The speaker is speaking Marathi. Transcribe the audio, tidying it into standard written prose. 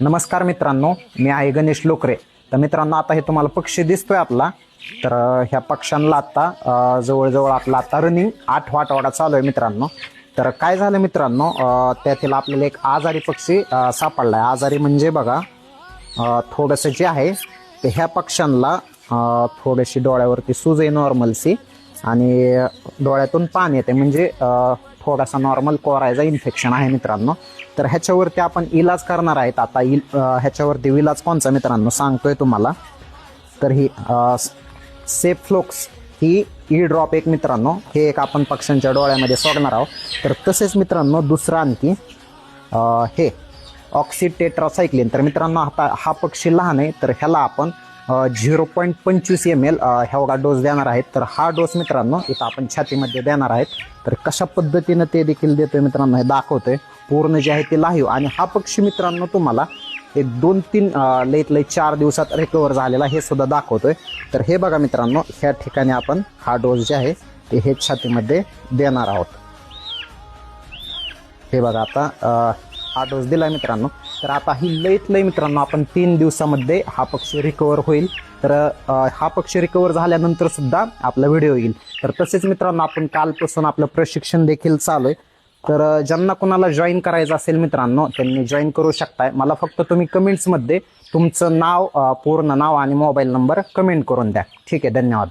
नमस्कार मित्रांनो, मी आहे गणेश लोकरे. तर मित्रांनो, आता हे तुम्हाला पक्षी दिसतोय आपला. तर ह्या पक्ष्यांना आता जवळजवळ आपला आता रनिंग 8 आठवडा चालू आहे मित्रांनो. तर काय झालं मित्रांनो, त्यातील आपल्याला एक आजारी पक्षी सापडला आहे. आजारी म्हणजे बघा, थोडंसं जे आहे ते ह्या पक्ष्यांना थोडीशी डोळ्यावरती सूज आहे नॉर्मलची, आणि डोळ्यातून पाणी येते, म्हणजे थोडासा नॉर्मल कोरायचा इन्फेक्शन आहे मित्रांनो. तर ह्याच्यावरती आपण इलाज करणार आहेत. आता ह्याच्यावरती इलाज कोणचा मित्रांनो सांगतोय तुम्हाला. तर ही सेफ्लोक्स ही ई ड्रॉप एक मित्रांनो, हे एक आपण पक्ष्यांच्या डोळ्यामध्ये सोडणार आहोत. तर तसेच मित्रांनो दुसरं आणखी हे ऑक्सिटेट्रासायक्लिन. तर मित्रांनो आता हा पक्षी लहान आहे, तर ह्याला आपण 0.25 ml ह्या डोस देणार आहेत. तर हा डोस मित्रांनो इथं आपण छातीमध्ये देणार आहेत. तर कशा पद्धतीनं ते देखील देतोय मित्रांनो हे दाखवतोय. पूर्ण जे आहे ते लाईव्ह. आणि हा पक्षी मित्रांनो तुम्हाला एक 2-3 लईत लई 4 दिवसात रिकवर झालेला हे सुद्धा दाखवतोय. तर हे बघा मित्रांनो, ह्या ठिकाणी आपण हा डोस जे आहे ते हे छातीमध्ये देणार आहोत. हे बघा, आता हा डोस दिला मित्रांनो. तर आता ही लईत लई मित्रांनो आपण 3 दिवसामध्ये हा पक्षी रिकवर होईल. तर हा पक्षी रिकवर झाल्यानंतर सुद्धा आपला व्हिडिओ येईल. तर तसेच मित्रांनो आपण कालपासून आपलं प्रशिक्षण देखील चालू आहे. तर ज्यांना कोणाला जॉईन करायचं असेल मित्रांनो, त्यांनी जॉईन करू शकताय. मला फक्त तुम्ही कमेंट्समध्ये तुमचं नाव, पूर्ण नाव आणि मोबाईल नंबर कमेंट करून द्या. ठीक आहे, धन्यवाद.